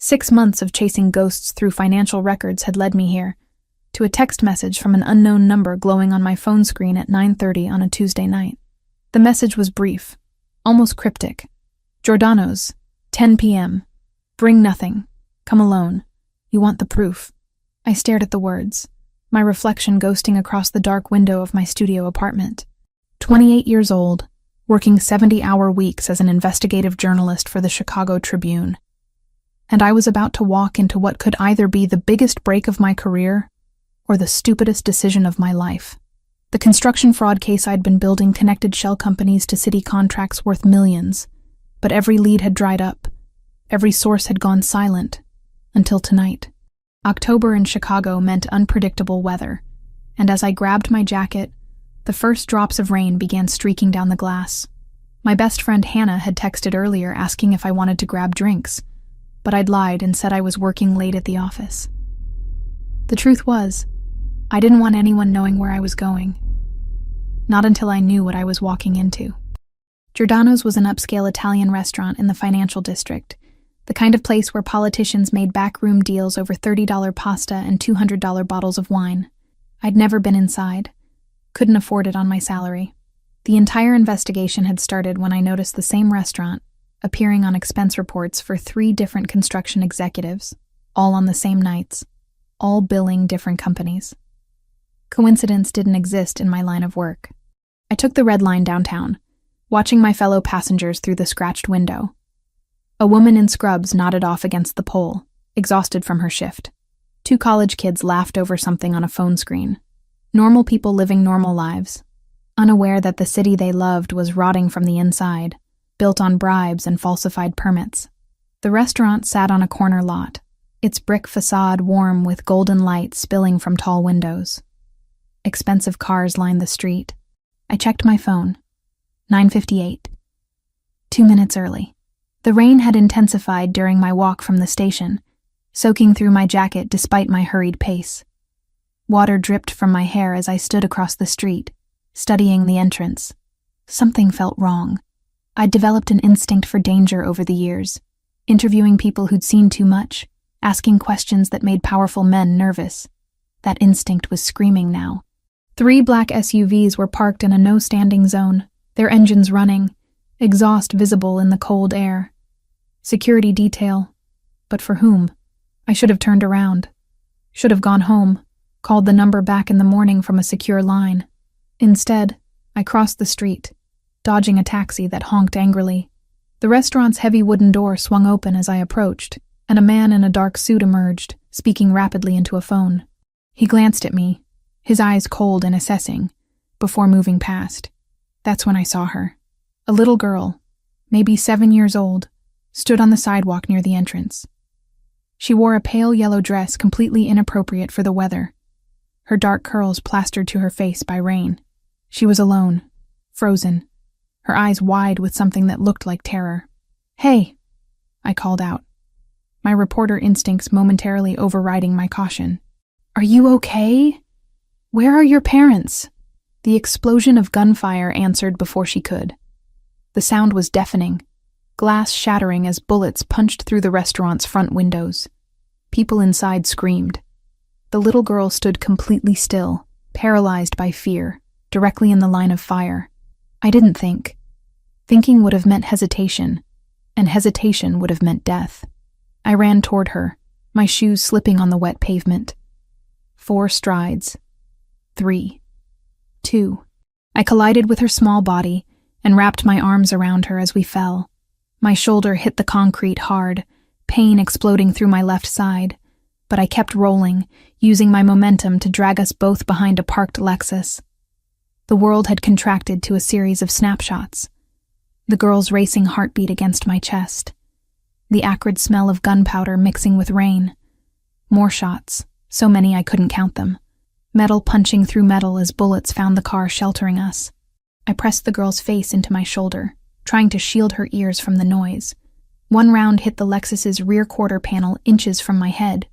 6 months of chasing ghosts through financial records had led me here, to a text message from an unknown number glowing on my phone screen at 9:30 on a Tuesday night. The message was brief, almost cryptic. Giordano's, 10 p.m. Bring nothing. Come alone. You want the proof. I stared at the words, my reflection ghosting across the dark window of my studio apartment. 28 years old, working 70-hour weeks as an investigative journalist for the Chicago Tribune. And I was about to walk into what could either be the biggest break of my career or the stupidest decision of my life. The construction fraud case I'd been building connected shell companies to city contracts worth millions, but every lead had dried up. Every source had gone silent, until tonight. October in Chicago meant unpredictable weather, and as I grabbed my jacket, the first drops of rain began streaking down the glass. My best friend Hannah had texted earlier asking if I wanted to grab drinks, but I'd lied and said I was working late at the office. The truth was, I didn't want anyone knowing where I was going. Not until I knew what I was walking into. Giordano's was an upscale Italian restaurant in the financial district, the kind of place where politicians made backroom deals over $30 pasta and $200 bottles of wine. I'd never been inside. Couldn't afford it on my salary. The entire investigation had started when I noticed the same restaurant appearing on expense reports for 3 different construction executives, all on the same nights, all billing different companies. Coincidence didn't exist in my line of work. I took the red line downtown, watching my fellow passengers through the scratched window. A woman in scrubs nodded off against the pole, exhausted from her shift. 2 college kids laughed over something on a phone screen. Normal people living normal lives, unaware that the city they loved was rotting from the inside, built on bribes and falsified permits. The restaurant sat on a corner lot, its brick facade warm with golden light spilling from tall windows. Expensive cars lined the street. I checked my phone. 9:58. 2 minutes early. The rain had intensified during my walk from the station, soaking through my jacket despite my hurried pace. Water dripped from my hair as I stood across the street, studying the entrance. Something felt wrong. I'd developed an instinct for danger over the years, interviewing people who'd seen too much, asking questions that made powerful men nervous. That instinct was screaming now. 3 black SUVs were parked in a no-standing zone, their engines running, exhaust visible in the cold air. Security detail. But for whom? I should have turned around. Should have gone home, called the number back in the morning from a secure line. Instead, I crossed the street, dodging a taxi that honked angrily. The restaurant's heavy wooden door swung open as I approached, and a man in a dark suit emerged, speaking rapidly into a phone. He glanced at me, his eyes cold and assessing, before moving past. That's when I saw her. A little girl, maybe 7 years old, stood on the sidewalk near the entrance. She wore a pale yellow dress completely inappropriate for the weather, her dark curls plastered to her face by rain. She was alone, frozen, her eyes wide with something that looked like terror. "Hey," I called out, my reporter instincts momentarily overriding my caution. "Are you okay? Where are your parents?" The explosion of gunfire answered before she could. The sound was deafening, glass shattering as bullets punched through the restaurant's front windows. People inside screamed. The little girl stood completely still, paralyzed by fear, directly in the line of fire. I didn't think. Thinking would have meant hesitation, and hesitation would have meant death. I ran toward her, my shoes slipping on the wet pavement. 4 strides. 3. 2. I collided with her small body and wrapped my arms around her as we fell. My shoulder hit the concrete hard, pain exploding through my left side, but I kept rolling, using my momentum to drag us both behind a parked Lexus. The world had contracted to a series of snapshots. The girl's racing heartbeat against my chest. The acrid smell of gunpowder mixing with rain. More shots, so many I couldn't count them. Metal punching through metal as bullets found the car sheltering us. I pressed the girl's face into my shoulder, trying to shield her ears from the noise. One round hit the Lexus's rear quarter panel inches from my head.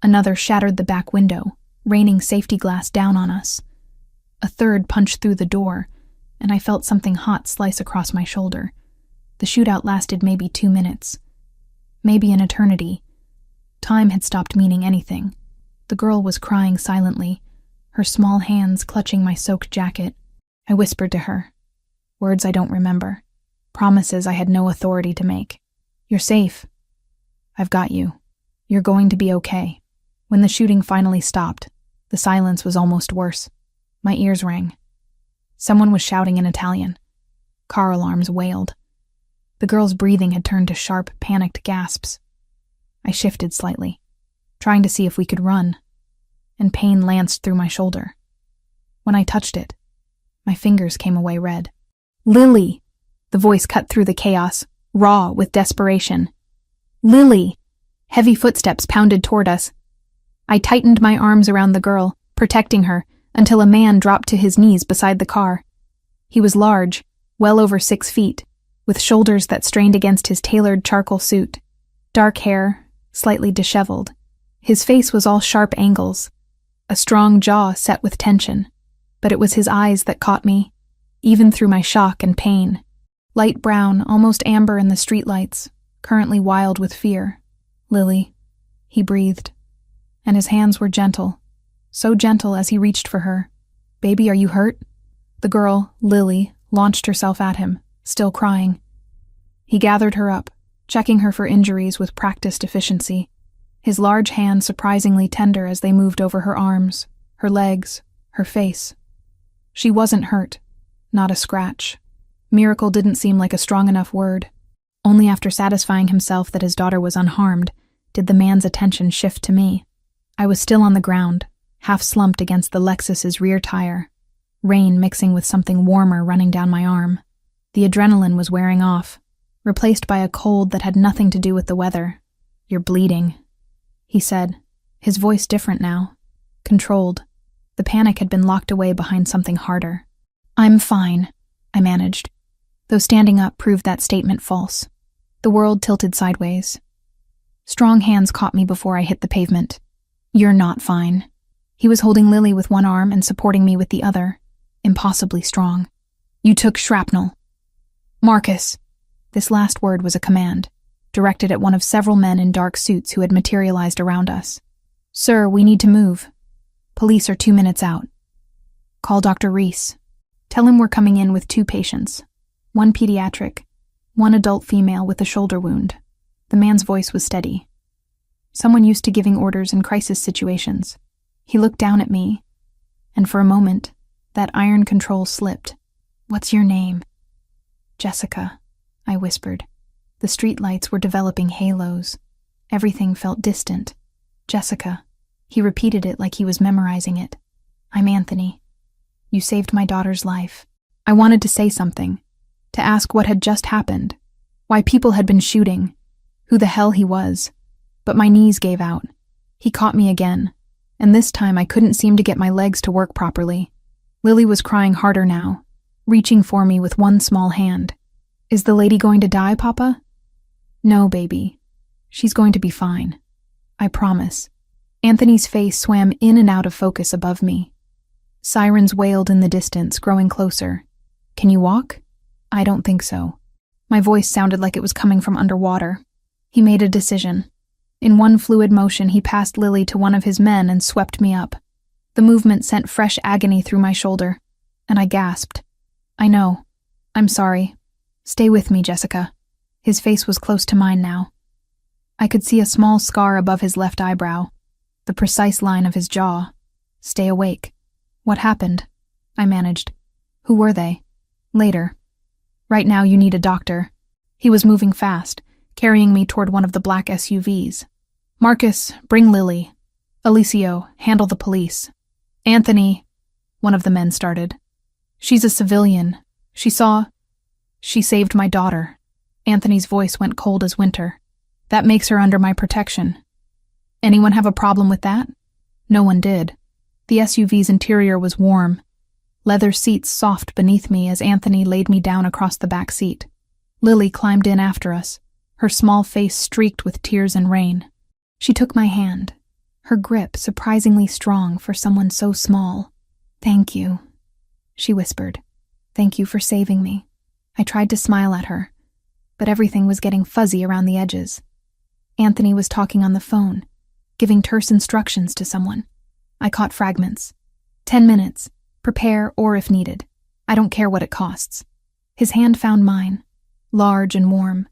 Another shattered the back window, raining safety glass down on us. A third punched through the door, and I felt something hot slice across my shoulder. The shootout lasted maybe 2 minutes. Maybe an eternity, Time had stopped meaning anything. The girl was crying silently, her small hands clutching my soaked jacket. I whispered to her, words I don't remember, promises I had no authority to make. "You're safe. I've got you. You're going to be okay." When the shooting finally stopped, the silence was almost worse. My ears rang. Someone was shouting in Italian. Car alarms wailed. The girl's breathing had turned to sharp, panicked gasps. I shifted slightly, trying to see if we could run, and pain lanced through my shoulder. When I touched it, my fingers came away red. "Lily!" The voice cut through the chaos, raw with desperation. "Lily!" Heavy footsteps pounded toward us. I tightened my arms around the girl, protecting her, until a man dropped to his knees beside the car. He was large, well over 6 feet, with shoulders that strained against his tailored charcoal suit. Dark hair, slightly disheveled. His face was all sharp angles, a strong jaw set with tension, but it was his eyes that caught me, even through my shock and pain. Light brown, almost amber in the streetlights, currently wild with fear. "Lily," he breathed, and his hands were gentle, so gentle as he reached for her. "Baby, are you hurt?" The girl, Lily, launched herself at him, still crying. He gathered her up, checking her for injuries with practiced efficiency, his large hands surprisingly tender as they moved over her arms, her legs, her face. She wasn't hurt, not a scratch. Miracle didn't seem like a strong enough word. Only after satisfying himself that his daughter was unharmed did the man's attention shift to me. I was still on the ground, half slumped against the Lexus's rear tire, rain mixing with something warmer running down my arm. The adrenaline was wearing off, replaced by a cold that had nothing to do with the weather. "You're bleeding," he said, his voice different now, controlled. The panic had been locked away behind something harder. "I'm fine," I managed, though standing up proved that statement false. The world tilted sideways. Strong hands caught me before I hit the pavement. "You're not fine." He was holding Lily with one arm and supporting me with the other, impossibly strong. "You took shrapnel." "Marcus." This last word was a command, directed at one of several men in dark suits who had materialized around us. "Sir, we need to move. Police are 2 minutes out. Call Dr. Reese. Tell him we're coming in with 2 patients, 1 pediatric, 1 adult female with a shoulder wound." The man's voice was steady. Someone used to giving orders in crisis situations. He looked down at me, and for a moment, that iron control slipped. "What's your name?" "Jessica," I whispered. The streetlights were developing halos. Everything felt distant. "Jessica." He repeated it like he was memorizing it. "I'm Anthony. You saved my daughter's life." I wanted to say something, to ask what had just happened, why people had been shooting, who the hell he was, but my knees gave out. He caught me again, and this time I couldn't seem to get my legs to work properly. Lily was crying harder now, reaching for me with one small hand. "Is the lady going to die, Papa?" "No, baby. She's going to be fine. I promise." Anthony's face swam in and out of focus above me. Sirens wailed in the distance, growing closer. "Can you walk?" "I don't think so." My voice sounded like it was coming from underwater. He made a decision. In one fluid motion, he passed Lily to one of his men and swept me up. The movement sent fresh agony through my shoulder, and I gasped. "I know. I'm sorry. Stay with me, Jessica." His face was close to mine now. I could see a small scar above his left eyebrow, the precise line of his jaw. "Stay awake." "What happened?" I managed. "Who were they?" "Later. Right now you need a doctor." He was moving fast, carrying me toward one of the black SUVs. "Marcus, bring Lily. Alicio, handle the police. Anthony," one of the men started. "She's a civilian. She saved my daughter." Anthony's voice went cold as winter. "That makes her under my protection." "Anyone have a problem with that?" No one did. The SUV's interior was warm, leather seats soft beneath me as Anthony laid me down across the back seat. Lily climbed in after us, her small face streaked with tears and rain. She took my hand, her grip surprisingly strong for someone so small. "Thank you," she whispered. "Thank you for saving me." I tried to smile at her, but everything was getting fuzzy around the edges. Anthony was talking on the phone, giving terse instructions to someone. I caught fragments. 10 minutes. Prepare, or if needed. I don't care what it costs. His hand found mine, large and warm,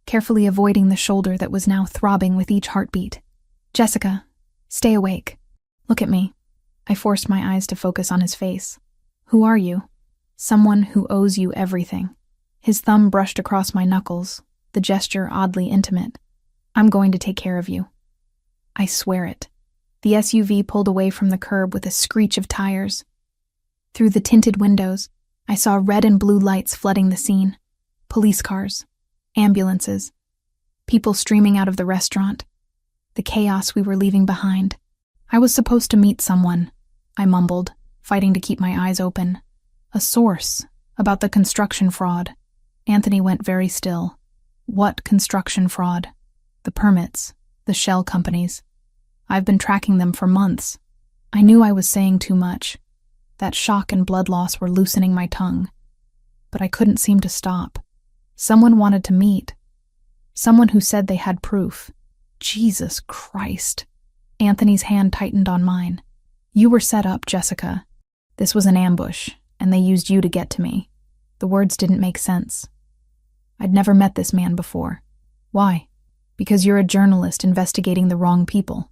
carefully avoiding the shoulder that was now throbbing with each heartbeat. Jessica, stay awake. Look at me. I forced my eyes to focus on his face. Who are you? Someone who owes you everything. His thumb brushed across my knuckles, the gesture oddly intimate. I'm going to take care of you. I swear it. The SUV pulled away from the curb with a screech of tires. Through the tinted windows, I saw red and blue lights flooding the scene. Police cars, ambulances, people streaming out of the restaurant. The chaos we were leaving behind. I was supposed to meet someone, I mumbled, fighting to keep my eyes open. A source about the construction fraud. Anthony went very still. What construction fraud? The permits, the shell companies. I've been tracking them for months. I knew I was saying too much. That shock and blood loss were loosening my tongue. But I couldn't seem to stop. Someone wanted to meet. Someone who said they had proof. Jesus Christ. Anthony's hand tightened on mine. You were set up, Jessica. This was an ambush, and they used you to get to me. The words didn't make sense. I'd never met this man before. Why? Because you're a journalist investigating the wrong people.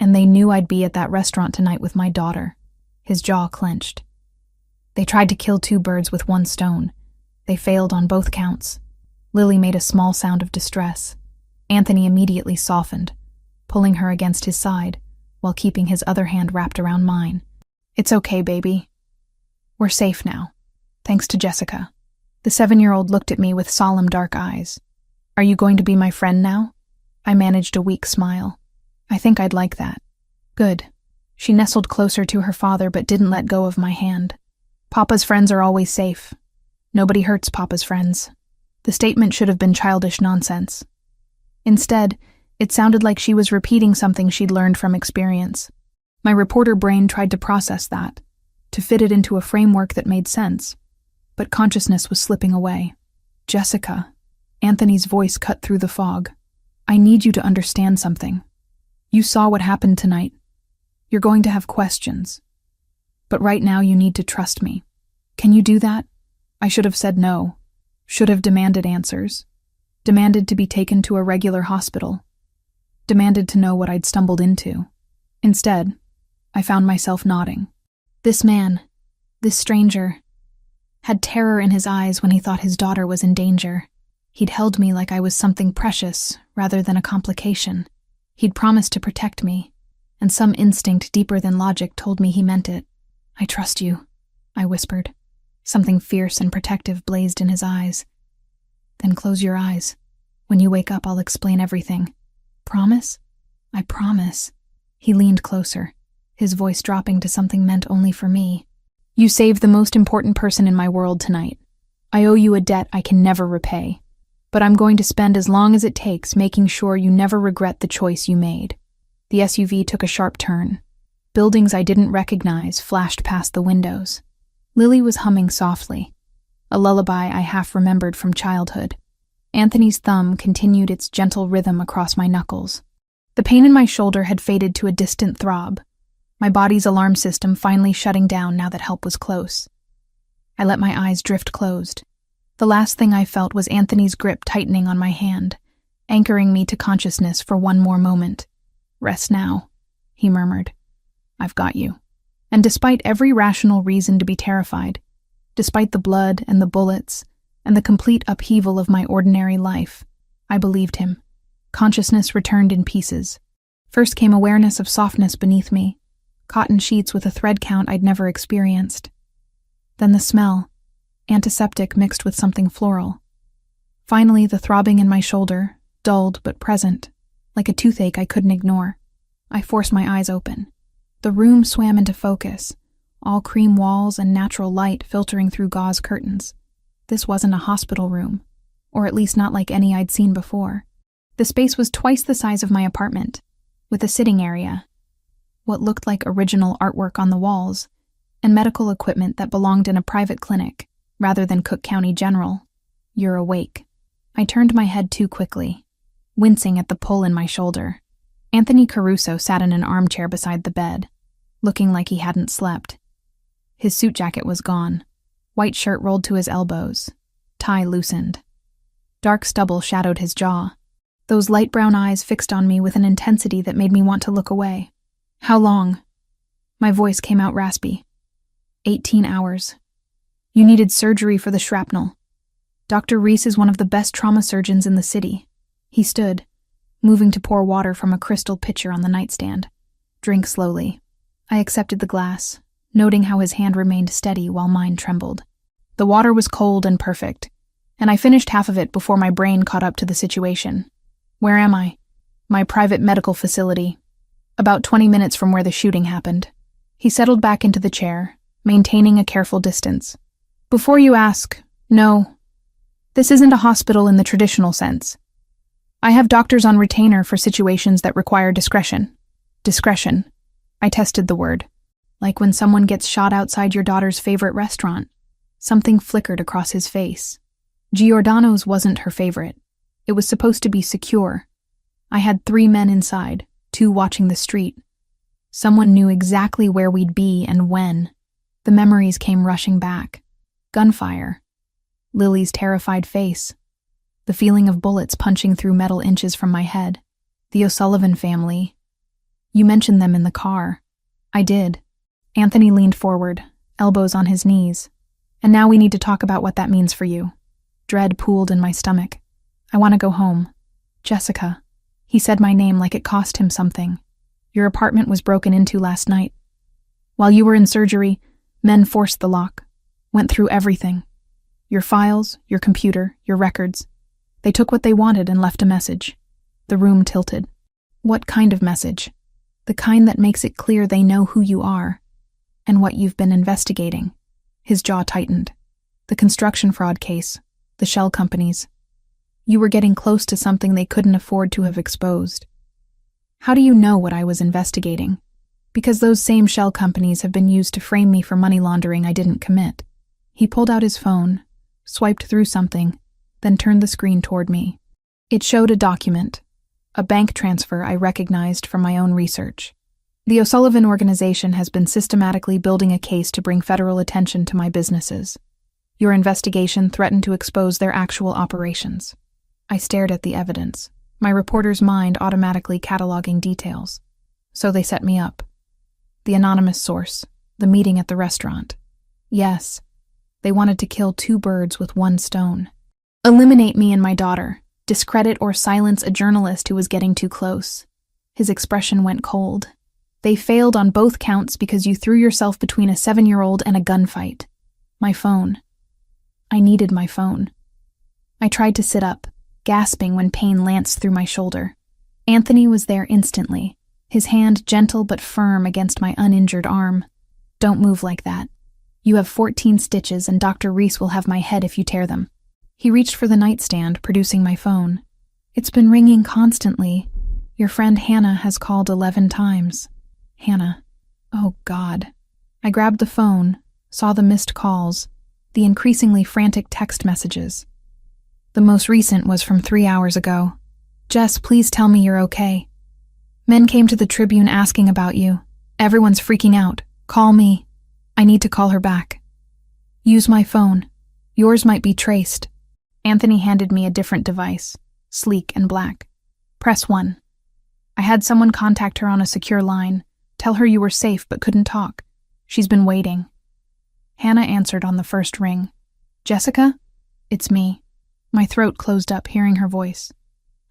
And they knew I'd be at that restaurant tonight with my daughter. His jaw clenched. They tried to kill 2 birds with 1 stone. They failed on both counts. Lily made a small sound of distress. Anthony immediately softened, pulling her against his side, while keeping his other hand wrapped around mine. It's okay, baby. We're safe now, thanks to Jessica. The 7-year-old looked at me with solemn dark eyes. Are you going to be my friend now? I managed a weak smile. I think I'd like that. Good. She nestled closer to her father but didn't let go of my hand. Papa's friends are always safe. Nobody hurts Papa's friends. The statement should have been childish nonsense. Instead, it sounded like she was repeating something she'd learned from experience. My reporter brain tried to process that, to fit it into a framework that made sense, but consciousness was slipping away. Jessica, Anthony's voice cut through the fog. I need you to understand something. You saw what happened tonight. You're going to have questions. But right now you need to trust me. Can you do that? I should have said no. Should have demanded answers. Demanded to be taken to a regular hospital. Demanded to know what I'd stumbled into. Instead, I found myself nodding. This man, this stranger, had terror in his eyes when he thought his daughter was in danger. He'd held me like I was something precious rather than a complication. He'd promised to protect me, and some instinct deeper than logic told me he meant it. I trust you, I whispered. Something fierce and protective blazed in his eyes. Then close your eyes. When you wake up, I'll explain everything. Promise? I promise. He leaned closer, his voice dropping to something meant only for me. You saved the most important person in my world tonight. I owe you a debt I can never repay, but I'm going to spend as long as it takes making sure you never regret the choice you made. The SUV took a sharp turn. Buildings I didn't recognize flashed past the windows. Lily was humming softly, a lullaby I half remembered from childhood. Anthony's thumb continued its gentle rhythm across my knuckles. The pain in my shoulder had faded to a distant throb, my body's alarm system finally shutting down now that help was close. I let my eyes drift closed. The last thing I felt was Anthony's grip tightening on my hand, anchoring me to consciousness for one more moment. Rest now, he murmured. I've got you. And despite every rational reason to be terrified, despite the blood and the bullets and the complete upheaval of my ordinary life, I believed him. Consciousness returned in pieces. First came awareness of softness beneath me, cotton sheets with a thread count I'd never experienced. Then the smell, antiseptic mixed with something floral. Finally, the throbbing in my shoulder, dulled but present, like a toothache I couldn't ignore. I forced my eyes open. The room swam into focus, all cream walls and natural light filtering through gauze curtains. This wasn't a hospital room, or at least not like any I'd seen before. The space was twice the size of my apartment, with a sitting area, what looked like original artwork on the walls, and medical equipment that belonged in a private clinic, rather than Cook County General. You're awake. I turned my head too quickly, wincing at the pull in my shoulder. Anthony Caruso sat in an armchair beside the bed, looking like he hadn't slept. His suit jacket was gone, white shirt rolled to his elbows, tie loosened. Dark stubble shadowed his jaw. Those light brown eyes fixed on me with an intensity that made me want to look away. How long? My voice came out raspy. 18 hours. You needed surgery for the shrapnel. Dr. Reese is one of the best trauma surgeons in the city. He stood, moving to pour water from a crystal pitcher on the nightstand. Drink slowly. I accepted the glass, noting how his hand remained steady while mine trembled. The water was cold and perfect, and I finished half of it before my brain caught up to the situation. Where am I? My private medical facility. About 20 minutes from where the shooting happened. He settled back into the chair, maintaining a careful distance. Before you ask, no. This isn't a hospital in the traditional sense. I have doctors on retainer for situations that require discretion. Discretion. I tested the word. Like when someone gets shot outside your daughter's favorite restaurant. Something flickered across his face. Giordano's wasn't her favorite. It was supposed to be secure. I had 3 men inside, 2 watching the street. Someone knew exactly where we'd be and when. The memories came rushing back. Gunfire. Lily's terrified face. The feeling of bullets punching through metal inches from my head. The O'Sullivan family. You mentioned them in the car. I did. Anthony leaned forward, elbows on his knees. And now we need to talk about what that means for you. Dread pooled in my stomach. I want to go home. Jessica. He said my name like it cost him something. Your apartment was broken into last night. While you were in surgery, men forced the lock. Went through everything. Your files, your computer, your records. They took what they wanted and left a message. The room tilted. What kind of message? The kind that makes it clear they know who you are and what you've been investigating. His jaw tightened. The construction fraud case. The shell companies. You were getting close to something they couldn't afford to have exposed. How do you know what I was investigating? Because those same shell companies have been used to frame me for money laundering I didn't commit. He pulled out his phone, swiped through something, then turned the screen toward me. It showed a document, a bank transfer I recognized from my own research. The O'Sullivan organization has been systematically building a case to bring federal attention to my businesses. Your investigation threatened to expose their actual operations. I stared at the evidence, my reporter's mind automatically cataloging details. So they set me up. The anonymous source, the meeting at the restaurant. Yes, they wanted to kill 2 birds with 1 stone. Eliminate me and my daughter, discredit or silence a journalist who was getting too close. His expression went cold. They failed on both counts because you threw yourself between a 7-year-old and a gunfight. My phone. I needed my phone. I tried to sit up, gasping when pain lanced through my shoulder. Anthony was there instantly, his hand gentle but firm against my uninjured arm. Don't move like that. You have 14 stitches and Dr. Reese will have my head if you tear them. He reached for the nightstand, producing my phone. It's been ringing constantly. Your friend Hannah has called 11 times. Hannah. Oh, God. I grabbed the phone, saw the missed calls, the increasingly frantic text messages. The most recent was from 3 hours ago. Jess, please tell me you're okay. Men came to the Tribune asking about you. Everyone's freaking out. Call me. I need to call her back. Use my phone. Yours might be traced. Anthony handed me a different device, sleek and black. Press 1. I had someone contact her on a secure line. Tell her you were safe but couldn't talk. She's been waiting. Hannah answered on the first ring. Jessica? It's me. My throat closed up hearing her voice.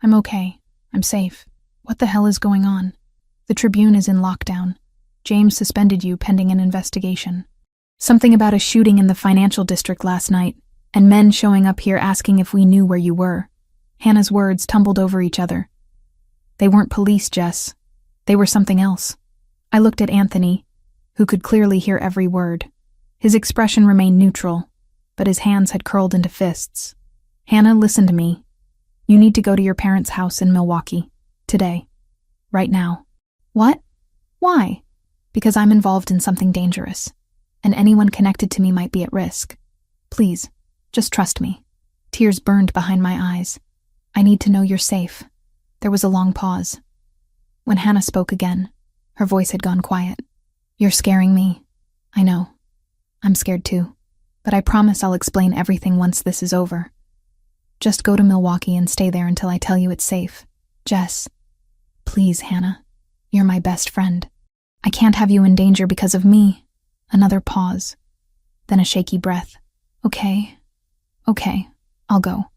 I'm okay. I'm safe. What the hell is going on? The Tribune is in lockdown. James suspended you pending an investigation. Something about a shooting in the financial district last night, and men showing up here asking if we knew where you were. Hannah's words tumbled over each other. They weren't police, Jess. They were something else. I looked at Anthony, who could clearly hear every word. His expression remained neutral, but his hands had curled into fists. Hannah, listen to me. You need to go to your parents' house in Milwaukee. Today. Right now. What? Why? Because I'm involved in something dangerous, and anyone connected to me might be at risk. Please, just trust me. Tears burned behind my eyes. I need to know you're safe. There was a long pause. When Hannah spoke again, her voice had gone quiet. "You're scaring me. I know. I'm scared too. But I promise I'll explain everything once this is over. Just go to Milwaukee and stay there until I tell you it's safe. Jess. Please, Hannah. You're my best friend. I can't have you in danger because of me." Another pause. Then a shaky breath. Okay, I'll go.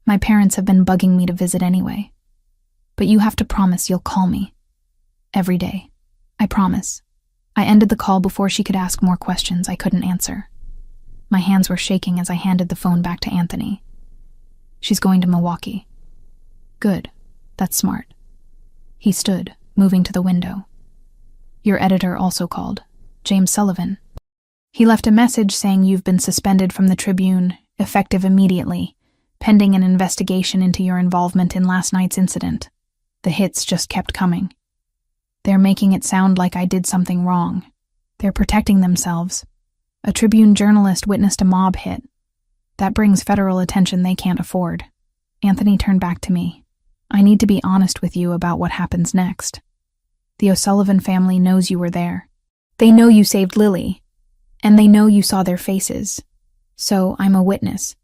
My parents have been bugging me to visit anyway. But you have to promise you'll call me. Every day. I promise. I ended the call before she could ask more questions I couldn't answer. My hands were shaking as I handed the phone back to Anthony. She's going to Milwaukee. Good. That's smart. He stood, moving to the window. Your editor also called, James Sullivan. He left a message saying you've been suspended from the Tribune, effective immediately, pending an investigation into your involvement in last night's incident. The hits just kept coming. They're making it sound like I did something wrong. They're protecting themselves. A Tribune journalist witnessed a mob hit. That brings federal attention they can't afford. Anthony turned back to me. I need to be honest with you about what happens next. The O'Sullivan family knows you were there. They know you saved Lily, and they know you saw their faces. So I'm a witness.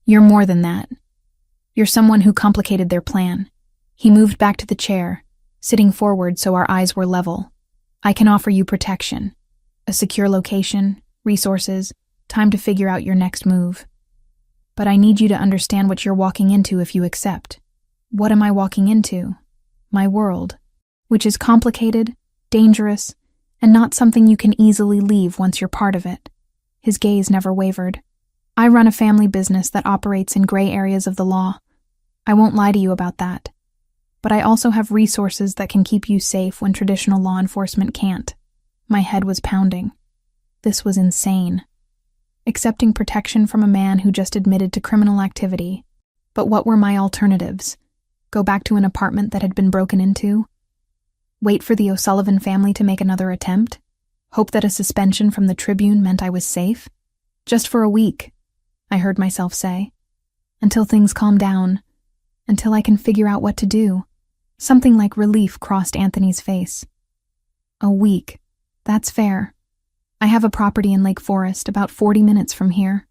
You're more than that. You're someone who complicated their plan. He moved back to the chair, sitting forward so our eyes were level. I can offer you protection, a secure location, resources, time to figure out your next move. But I need you to understand what you're walking into if you accept. What am I walking into? My world, which is complicated, dangerous, and not something you can easily leave once you're part of it. His gaze never wavered. I run a family business that operates in gray areas of the law. I won't lie to you about that. But I also have resources that can keep you safe when traditional law enforcement can't. My head was pounding. This was insane. Accepting protection from a man who just admitted to criminal activity. But what were my alternatives? Go back to an apartment that had been broken into? Wait for the O'Sullivan family to make another attempt? Hope that a suspension from the Tribune meant I was safe? Just for a week, I heard myself say. Until things calm down. Until I can figure out what to do. Something like relief crossed Anthony's face. A week. That's fair. I have a property in Lake Forest about 40 minutes from here.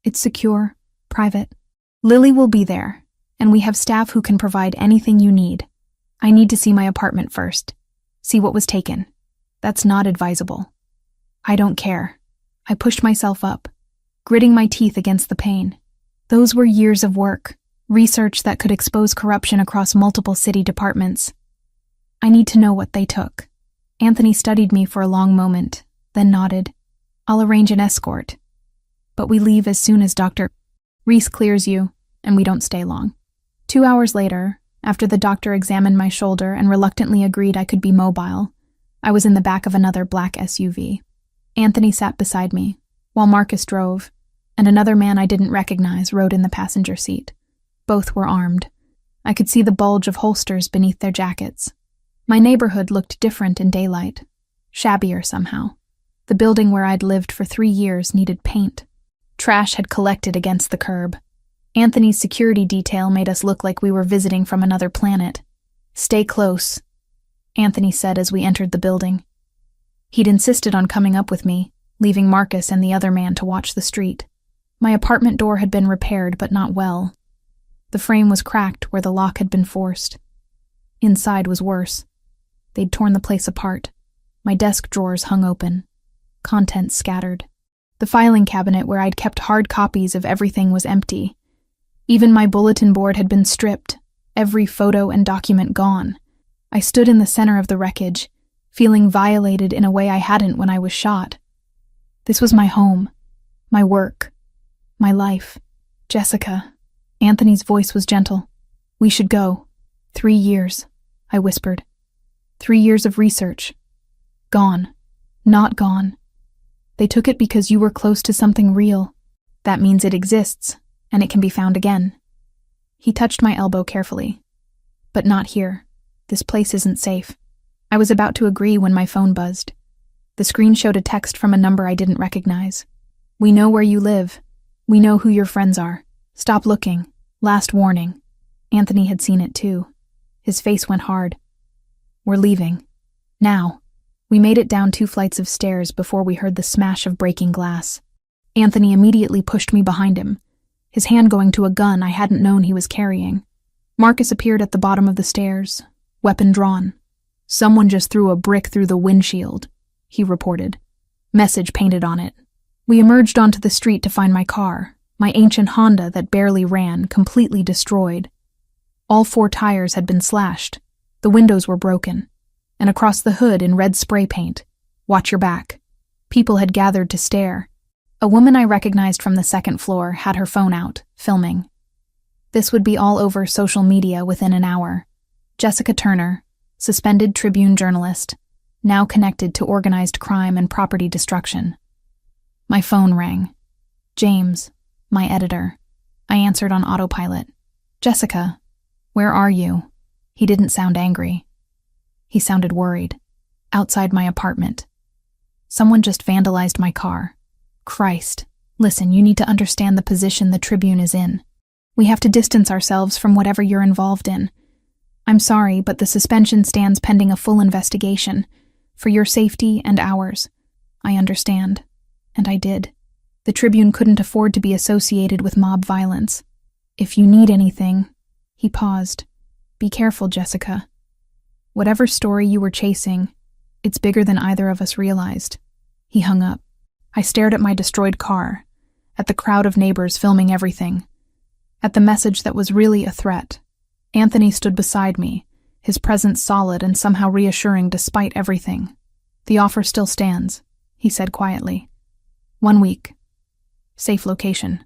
It's secure, private. Lily will be there, and we have staff who can provide anything you need. I need to see my apartment first. See what was taken. That's not advisable. I don't care. I pushed myself up, gritting my teeth against the pain. Those were years of work, research that could expose corruption across multiple city departments. I need to know what they took. Anthony studied me for a long moment, then nodded. I'll arrange an escort. But we leave as soon as Dr. Reese clears you, and we don't stay long. 2 hours later, after the doctor examined my shoulder and reluctantly agreed I could be mobile, I was in the back of another black SUV. Anthony sat beside me, while Marcus drove, and another man I didn't recognize rode in the passenger seat. Both were armed. I could see the bulge of holsters beneath their jackets. My neighborhood looked different in daylight, shabbier somehow. The building where I'd lived for 3 years needed paint. Trash had collected against the curb. Anthony's security detail made us look like we were visiting from another planet. Stay close, Anthony said as we entered the building. He'd insisted on coming up with me, leaving Marcus and the other man to watch the street. My apartment door had been repaired, but not well. The frame was cracked where the lock had been forced. Inside was worse. They'd torn the place apart. My desk drawers hung open. Contents scattered. The filing cabinet where I'd kept hard copies of everything was empty. Even my bulletin board had been stripped, every photo and document gone. I stood in the center of the wreckage, feeling violated in a way I hadn't when I was shot. This was my home, my work, my life. Jessica. Anthony's voice was gentle. We should go. 3 years, I whispered. 3 years of research. Gone. Not gone. They took it because you were close to something real. That means it exists, and it can be found again. He touched my elbow carefully. But not here. This place isn't safe. I was about to agree when my phone buzzed. The screen showed a text from a number I didn't recognize. We know where you live. We know who your friends are. Stop looking. Last warning. Anthony had seen it too. His face went hard. We're leaving. Now. We made it down 2 flights of stairs before we heard the smash of breaking glass. Anthony immediately pushed me behind him, his hand going to a gun I hadn't known he was carrying. Marcus appeared at the bottom of the stairs, weapon drawn. "Someone just threw a brick through the windshield," he reported. Message painted on it. We emerged onto the street to find my car, my ancient Honda that barely ran, completely destroyed. All 4 tires had been slashed. The windows were broken. And across the hood in red spray paint, "Watch your back." People had gathered to stare. A woman I recognized from the 2nd floor had her phone out, filming. This would be all over social media within an hour. Jessica Turner, suspended Tribune journalist, now connected to organized crime and property destruction. My phone rang. James, my editor. I answered on autopilot. "Jessica, where are you?" He didn't sound angry. He sounded worried. "Outside my apartment. Someone just vandalized my car." "Christ. Listen, you need to understand the position the Tribune is in. We have to distance ourselves from whatever you're involved in. I'm sorry, but the suspension stands pending a full investigation. For your safety and ours. I understand." And I did. The Tribune couldn't afford to be associated with mob violence. "If you need anything..." He paused. "Be careful, Jessica. Whatever story you were chasing, it's bigger than either of us realized." He hung up. I stared at my destroyed car, at the crowd of neighbors filming everything, at the message that was really a threat. Anthony stood beside me, his presence solid and somehow reassuring despite everything. "The offer still stands," he said quietly. 1 week. Safe location.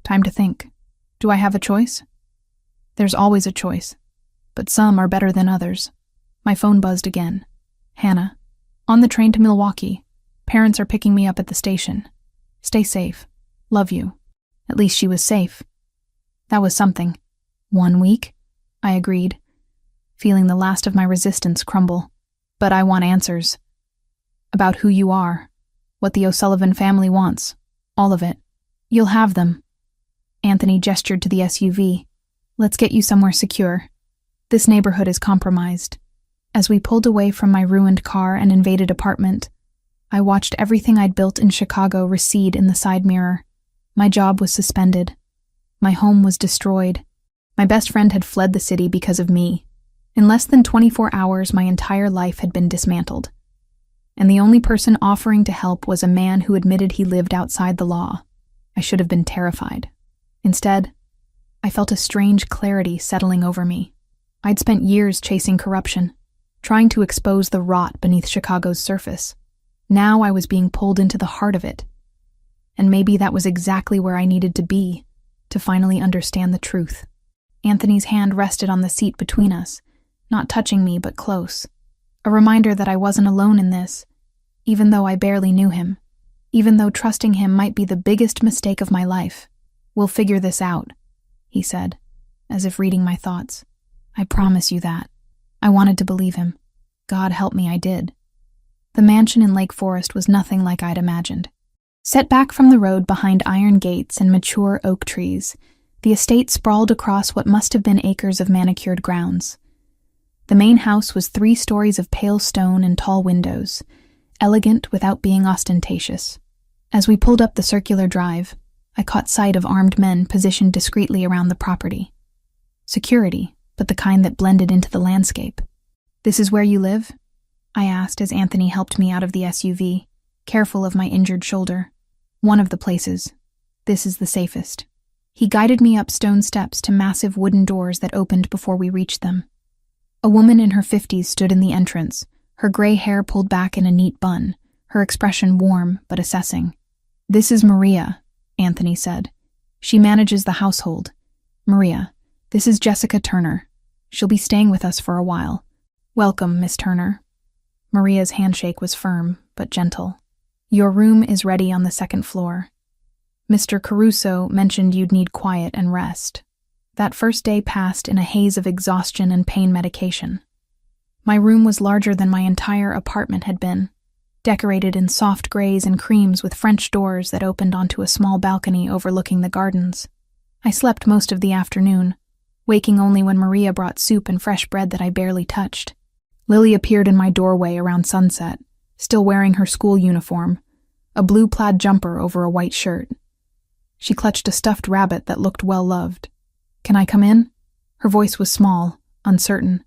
Time to think. Do I have a choice? There's always a choice, but some are better than others. My phone buzzed again. "Hannah, on the train to Milwaukee. Parents are picking me up at the station. Stay safe. Love you." At least she was safe. That was something. 1 week? I agreed, feeling the last of my resistance crumble. "But I want answers. About who you are. What the O'Sullivan family wants. All of it. You'll have them." Anthony gestured to the SUV. "Let's get you somewhere secure. This neighborhood is compromised." As we pulled away from my ruined car and invaded apartment, I watched everything I'd built in Chicago recede in the side mirror. My job was suspended. My home was destroyed. My best friend had fled the city because of me. In less than 24 hours, my entire life had been dismantled. And the only person offering to help was a man who admitted he lived outside the law. I should have been terrified. Instead, I felt a strange clarity settling over me. I'd spent years chasing corruption, trying to expose the rot beneath Chicago's surface. Now I was being pulled into the heart of it. And maybe that was exactly where I needed to be, to finally understand the truth. Anthony's hand rested on the seat between us, not touching me but close. A reminder that I wasn't alone in this, even though I barely knew him. Even though trusting him might be the biggest mistake of my life. "We'll figure this out," he said, as if reading my thoughts. "I promise you that." I wanted to believe him. God help me, I did. The mansion in Lake Forest was nothing like I'd imagined. Set back from the road behind iron gates and mature oak trees, the estate sprawled across what must have been acres of manicured grounds. The main house was 3 stories of pale stone and tall windows, elegant without being ostentatious. As we pulled up the circular drive, I caught sight of armed men positioned discreetly around the property. Security, but the kind that blended into the landscape. "This is where you live?" I asked as Anthony helped me out of the SUV, careful of my injured shoulder. "One of the places. This is the safest." He guided me up stone steps to massive wooden doors that opened before we reached them. A woman in her 50s stood in the entrance, her gray hair pulled back in a neat bun, her expression warm but assessing. "This is Maria," Anthony said. "She manages the household. Maria, this is Jessica Turner. She'll be staying with us for a while. Welcome, Miss Turner." Maria's handshake was firm, but gentle. "Your room is ready on the 2nd floor. Mr. Caruso mentioned you'd need quiet and rest." That first day passed in a haze of exhaustion and pain medication. My room was larger than my entire apartment had been, decorated in soft grays and creams with French doors that opened onto a small balcony overlooking the gardens. I slept most of the afternoon, waking only when Maria brought soup and fresh bread that I barely touched. Lily appeared in my doorway around sunset, still wearing her school uniform, a blue plaid jumper over a white shirt. She clutched a stuffed rabbit that looked well-loved. "Can I come in?" Her voice was small, uncertain.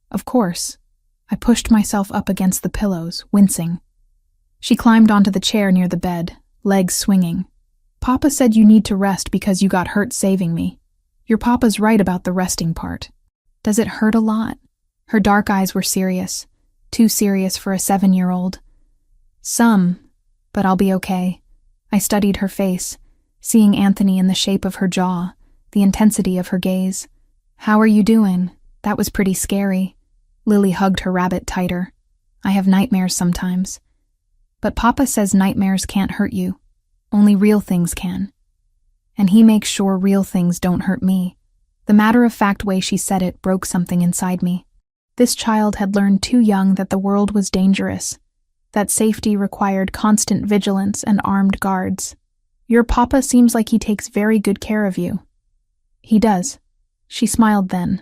"Of course." I pushed myself up against the pillows, wincing. She climbed onto the chair near the bed, legs swinging. "Papa said you need to rest because you got hurt saving me. Your papa's right about the resting part. Does it hurt a lot?" Her dark eyes were serious, too serious for a 7-year-old. "Some, but I'll be okay." I studied her face, seeing Anthony in the shape of her jaw, the intensity of her gaze. "How are you doing? That was pretty scary." Lily hugged her rabbit tighter. "I have nightmares sometimes. But Papa says nightmares can't hurt you. Only real things can. And he makes sure real things don't hurt me." The matter-of-fact way she said it broke something inside me. This child had learned too young that the world was dangerous, that safety required constant vigilance and armed guards. "Your papa seems like he takes very good care of you." "He does." She smiled then,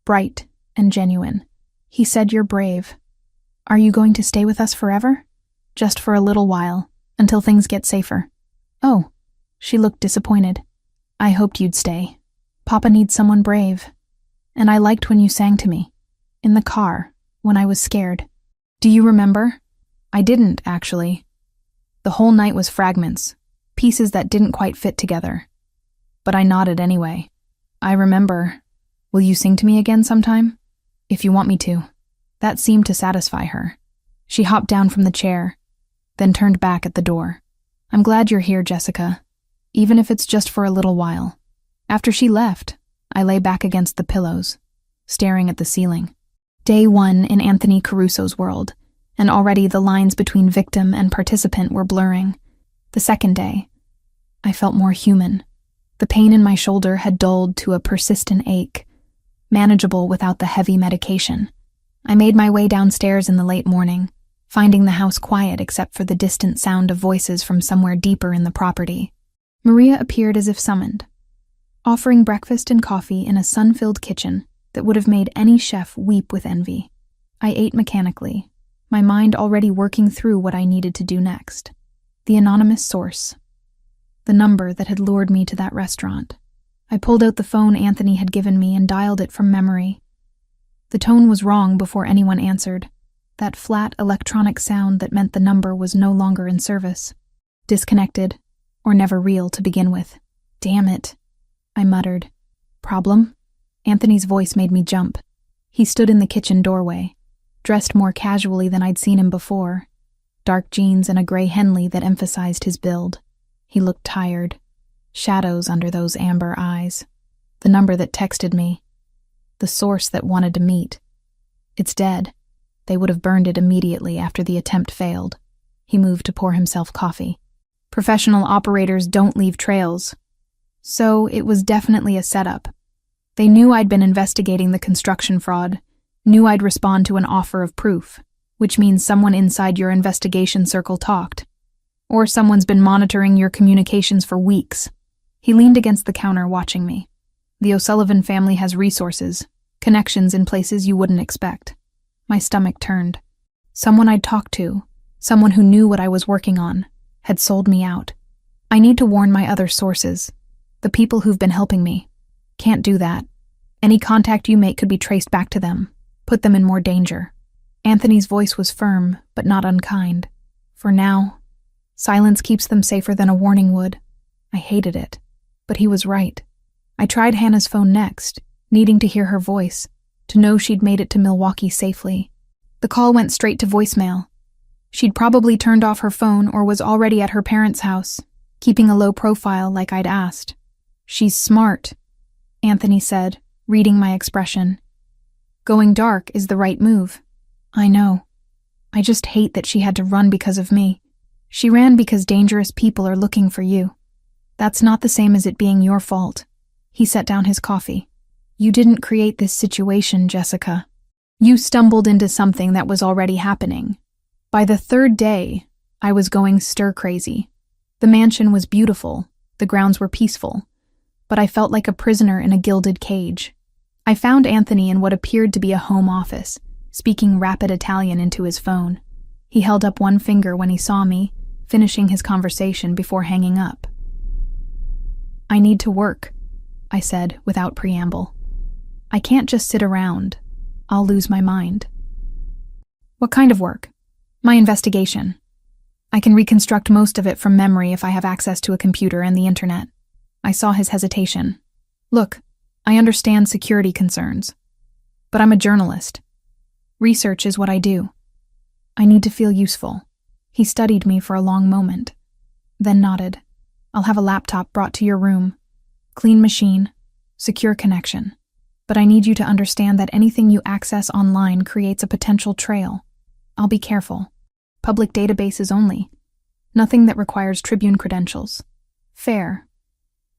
bright and genuine. "He said you're brave. Are you going to stay with us forever?" "Just for a little while, until things get safer." "Oh." She looked disappointed. "I hoped you'd stay. Papa needs someone brave. And I liked when you sang to me. In the car, when I was scared." "Do you remember?" "I didn't, actually. The whole night was fragments, pieces that didn't quite fit together. But I nodded anyway. "I remember. Will you sing to me again sometime?" "If you want me to." That seemed to satisfy her. She hopped down from the chair, then turned back at the door. "I'm glad you're here, Jessica, even if it's just for a little while." After she left, I lay back against the pillows, staring at the ceiling. Day 1 in Anthony Caruso's world, and already the lines between victim and participant were blurring. The second day, I felt more human. The pain in my shoulder had dulled to a persistent ache, manageable without the heavy medication. I made my way downstairs in the late morning, finding the house quiet except for the distant sound of voices from somewhere deeper in the property. Maria appeared as if summoned, offering breakfast and coffee in a sun-filled kitchen that would have made any chef weep with envy. I ate mechanically, my mind already working through what I needed to do next. The anonymous source. The number that had lured me to that restaurant. I pulled out the phone Anthony had given me and dialed it from memory. The tone was wrong before anyone answered. That flat electronic sound that meant the number was no longer in service. Disconnected, or never real to begin with. "Damn it," I muttered. "Problem?" Anthony's voice made me jump. He stood in the kitchen doorway, dressed more casually than I'd seen him before. Dark jeans and a gray Henley that emphasized his build. He looked tired. Shadows under those amber eyes. The number that texted me. The source that wanted to meet. "It's dead. They would have burned it immediately after the attempt failed." He moved to pour himself coffee. "Professional operators don't leave trails." So it was definitely a setup. They knew I'd been investigating the construction fraud, knew I'd respond to an offer of proof, which means someone inside your investigation circle talked. Or someone's been monitoring your communications for weeks. He leaned against the counter watching me. The O'Sullivan family has resources, connections in places you wouldn't expect. My stomach turned. Someone I'd talked to, someone who knew what I was working on, had sold me out. I need to warn my other sources, the people who've been helping me. Can't do that. Any contact you make could be traced back to them, put them in more danger. Anthony's voice was firm, but not unkind. For now, silence keeps them safer than a warning would. I hated it, but he was right. I tried Hannah's phone next, needing to hear her voice, to know she'd made it to Milwaukee safely. The call went straight to voicemail. She'd probably turned off her phone or was already at her parents' house, keeping a low profile like I'd asked. "She's smart," Anthony said, reading my expression. "Going dark is the right move." "I know. I just hate that she had to run because of me. She ran because dangerous people are looking for you. That's not the same as it being your fault." He set down his coffee. "You didn't create this situation, Jessica. You stumbled into something that was already happening." By the third day, I was going stir-crazy. The mansion was beautiful, the grounds were peaceful, but I felt like a prisoner in a gilded cage. I found Anthony in what appeared to be a home office, speaking rapid Italian into his phone. He held up one finger when he saw me, finishing his conversation before hanging up. "I need to work," I said without preamble. "I can't just sit around. I'll lose my mind." "What kind of work?" "My investigation. I can reconstruct most of it from memory if I have access to a computer and the internet." I saw his hesitation. "Look, I understand security concerns, but I'm a journalist. Research is what I do. I need to feel useful." He studied me for a long moment, then nodded. "I'll have a laptop brought to your room. Clean machine, secure connection. But I need you to understand that anything you access online creates a potential trail. I'll be careful. Public databases only. Nothing that requires Tribune credentials. Fair."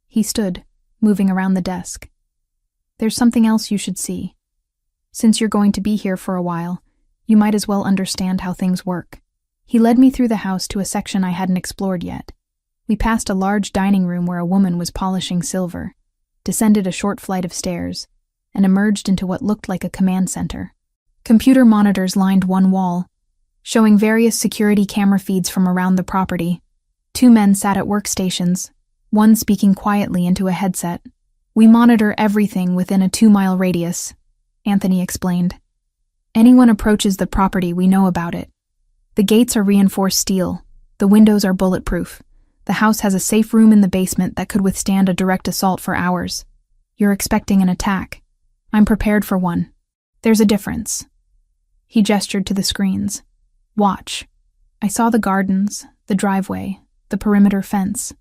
He stood, moving around the desk. "There's something else you should see. Since you're going to be here for a while, you might as well understand how things work." He led me through the house to a section I hadn't explored yet. We passed a large dining room where a woman was polishing silver, descended a short flight of stairs, and emerged into what looked like a command center. Computer monitors lined one wall, showing various security camera feeds from around the property. 2 men sat at workstations, one speaking quietly into a headset. "We monitor everything within a 2-mile radius," Anthony explained. "Anyone approaches the property, we know about it. The gates are reinforced steel. The windows are bulletproof. The house has a safe room in the basement that could withstand a direct assault for hours. You're expecting an attack. I'm prepared for one. There's a difference." He gestured to the screens. "Watch." I saw the gardens, the driveway, the perimeter fence.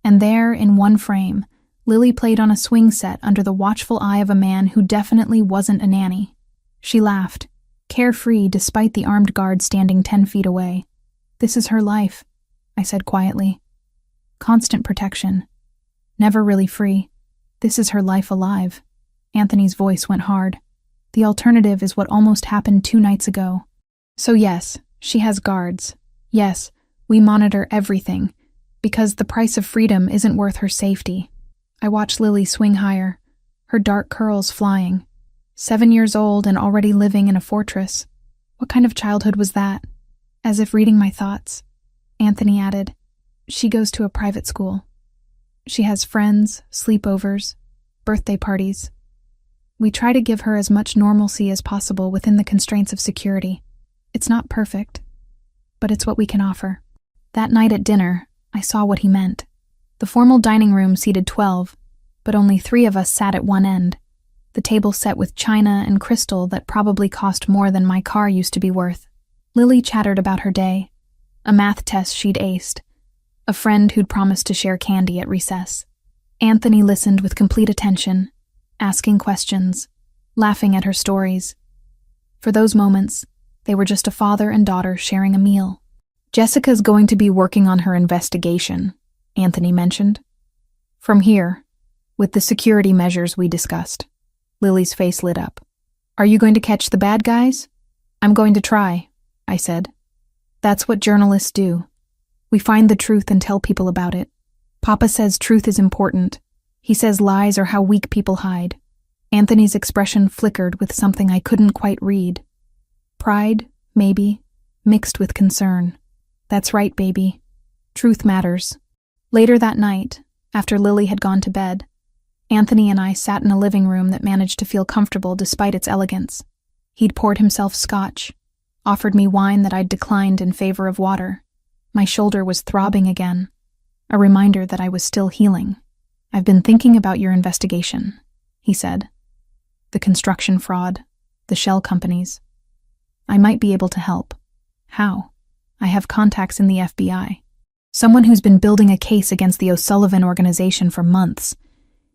And there, in one frame, Lily played on a swing set under the watchful eye of a man who definitely wasn't a nanny. She laughed, carefree despite the armed guard standing 10 feet away. "This is her life," I said quietly. "Constant protection. Never really free. This is her life alive." Anthony's voice went hard. "The alternative is what almost happened 2 nights ago. So yes, she has guards. Yes, we monitor everything, because the price of freedom isn't worth her safety." I watched Lily swing higher, her dark curls flying. 7 years old and already living in a fortress. What kind of childhood was that? As if reading my thoughts, Anthony added, "She goes to a private school. She has friends, sleepovers, birthday parties. We try to give her as much normalcy as possible within the constraints of security. It's not perfect, but it's what we can offer." That night at dinner, I saw what he meant. The formal dining room seated 12, but only 3 of us sat at one end. The table set with china and crystal that probably cost more than my car used to be worth. Lily chattered about her day, a math test she'd aced, a friend who'd promised to share candy at recess. Anthony listened with complete attention, asking questions, laughing at her stories. For those moments, they were just a father and daughter sharing a meal. "Jessica's going to be working on her investigation," Anthony mentioned. "From here, with the security measures we discussed." Lily's face lit up. "Are you going to catch the bad guys?" "I'm going to try," I said. "That's what journalists do. We find the truth and tell people about it. Papa says truth is important. He says lies are how weak people hide." Anthony's expression flickered with something I couldn't quite read. Pride, maybe, mixed with concern. "That's right, baby. Truth matters." Later that night, after Lily had gone to bed, Anthony and I sat in a living room that managed to feel comfortable despite its elegance. He'd poured himself scotch, offered me wine that I'd declined in favor of water. My shoulder was throbbing again, a reminder that I was still healing. "I've been thinking about your investigation," he said. "The construction fraud, the shell companies. I might be able to help." "How?" "I have contacts in the FBI. Someone who's been building a case against the O'Sullivan organization for months.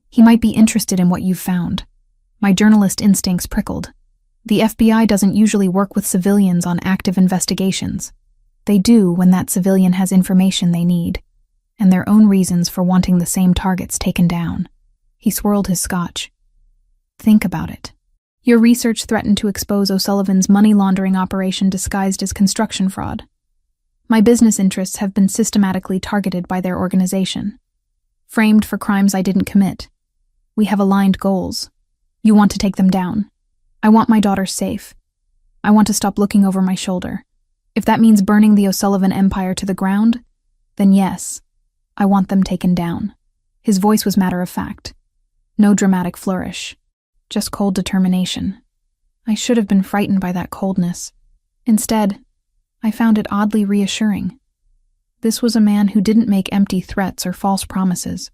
He might be interested in what you've found." My journalist instincts prickled. The FBI doesn't usually work with civilians on active investigations. They do when that civilian has information they need, and their own reasons for wanting the same targets taken down. He swirled his scotch. "Think about it. Your research threatened to expose O'Sullivan's money laundering operation disguised as construction fraud. My business interests have been systematically targeted by their organization, framed for crimes I didn't commit. We have aligned goals. You want to take them down. I want my daughter safe. I want to stop looking over my shoulder. If that means burning the O'Sullivan empire to the ground, then yes, I want them taken down. His voice was matter of fact. No dramatic flourish. Just cold determination. I should have been frightened by that coldness. Instead, I found it oddly reassuring. This was a man who didn't make empty threats or false promises.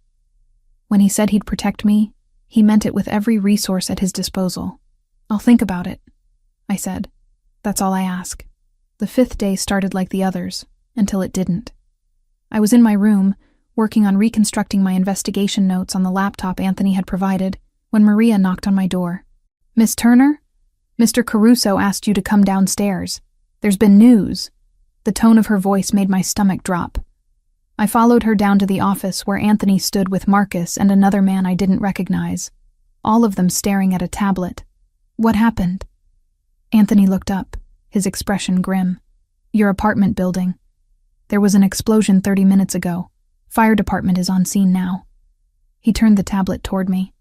When he said he'd protect me, he meant it with every resource at his disposal. I'll think about it, I said. That's all I ask. The 5th day started like the others, until it didn't. I was in my room, working on reconstructing my investigation notes on the laptop Anthony had provided, when Maria knocked on my door. "Miss Turner? Mr. Caruso asked you to come downstairs. There's been news." The tone of her voice made my stomach drop. I followed her down to the office where Anthony stood with Marcus and another man I didn't recognize, all of them staring at a tablet. "What happened?" Anthony looked up, his expression grim. "Your apartment building. There was an explosion 30 minutes ago. Fire department is on scene now." He turned the tablet toward me.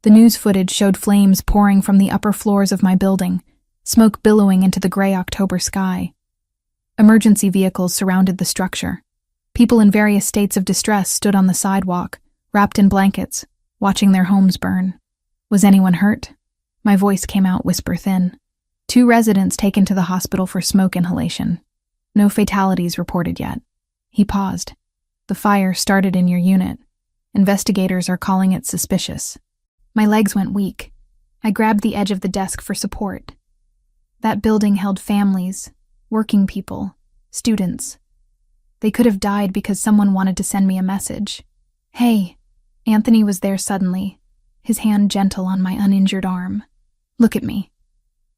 The news footage showed flames pouring from the upper floors of my building, smoke billowing into the gray October sky. Emergency vehicles surrounded the structure. People in various states of distress stood on the sidewalk, wrapped in blankets, watching their homes burn. "Was anyone hurt?" My voice came out whisper thin. "2 residents taken to the hospital for smoke inhalation. No fatalities reported yet." He paused. "The fire started in your unit. Investigators are calling it suspicious." My legs went weak. I grabbed the edge of the desk for support. That building held families, working people, students. They could have died because someone wanted to send me a message. "Hey." Anthony was there suddenly, his hand gentle on my uninjured arm. "Look at me.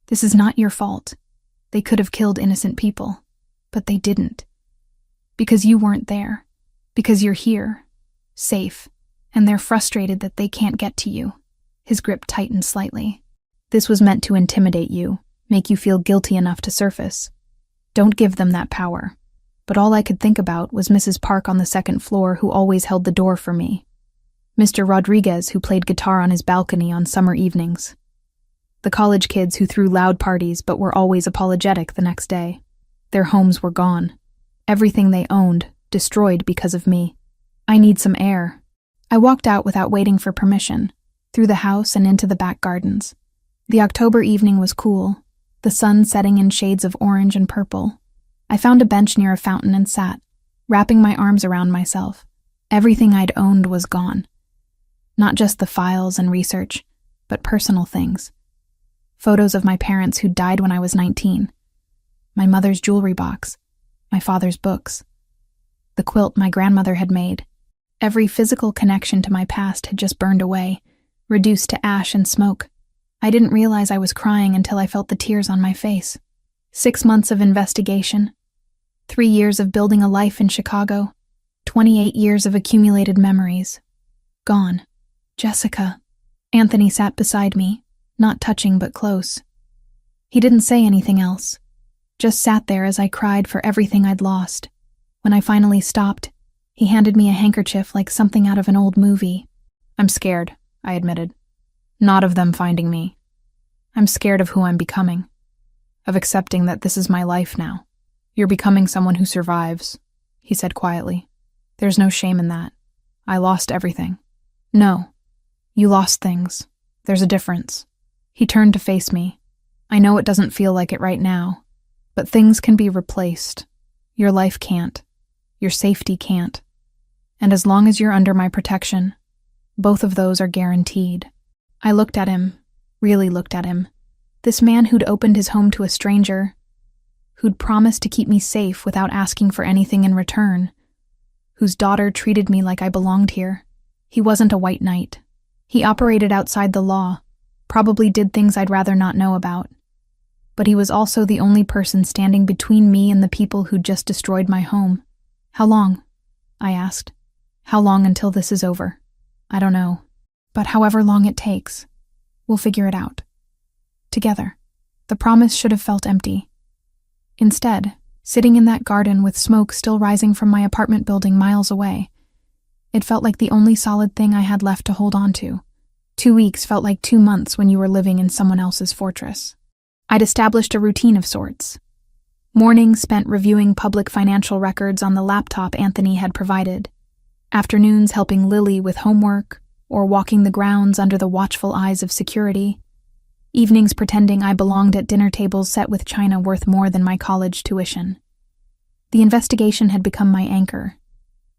This is not your fault. They could have killed innocent people, but they didn't. Because you weren't there. Because you're here, safe, and they're frustrated that they can't get to you." His grip tightened slightly. "This was meant to intimidate you, make you feel guilty enough to surface. Don't give them that power." But all I could think about was Mrs. Park on the 2nd floor who always held the door for me. Mr. Rodriguez who played guitar on his balcony on summer evenings. The college kids who threw loud parties but were always apologetic the next day. Their homes were gone. Everything they owned, destroyed because of me. I need some air. I walked out without waiting for permission, through the house and into the back gardens. The October evening was cool, the sun setting in shades of orange and purple. I found a bench near a fountain and sat, wrapping my arms around myself. Everything I'd owned was gone. Not just the files and research, but personal things. Photos of my parents who died when I was 19. My mother's jewelry box. My father's books. The quilt my grandmother had made. Every physical connection to my past had just burned away, reduced to ash and smoke. I didn't realize I was crying until I felt the tears on my face. 6 months of investigation. 3 years of building a life in Chicago. 28 years of accumulated memories. Gone. "Jessica." Anthony sat beside me, not touching but close. He didn't say anything else, just sat there as I cried for everything I'd lost. When I finally stopped, he handed me a handkerchief like something out of an old movie. "I'm scared," I admitted. "Not of them finding me. I'm scared of who I'm becoming. Of accepting that this is my life now." "You're becoming someone who survives," he said quietly. "There's no shame in that. I lost everything." "No. You lost things. There's a difference." He turned to face me. "I know it doesn't feel like it right now, but things can be replaced. Your life can't. Your safety can't. And as long as you're under my protection, both of those are guaranteed." I looked at him, really looked at him. This man who'd opened his home to a stranger, who'd promised to keep me safe without asking for anything in return, whose daughter treated me like I belonged here. He wasn't a white knight. He operated outside the law, probably did things I'd rather not know about. But he was also the only person standing between me and the people who'd just destroyed my home. "How long?" I asked. "How long until this is over?" "I don't know. But however long it takes, we'll figure it out. Together." The promise should have felt empty. Instead, sitting in that garden with smoke still rising from my apartment building miles away, it felt like the only solid thing I had left to hold on to. 2 weeks felt like 2 months when you were living in someone else's fortress. I'd established a routine of sorts. Mornings spent reviewing public financial records on the laptop Anthony had provided. Afternoons helping Lily with homework or walking the grounds under the watchful eyes of security. Evenings pretending I belonged at dinner tables set with china worth more than my college tuition. The investigation had become my anchor.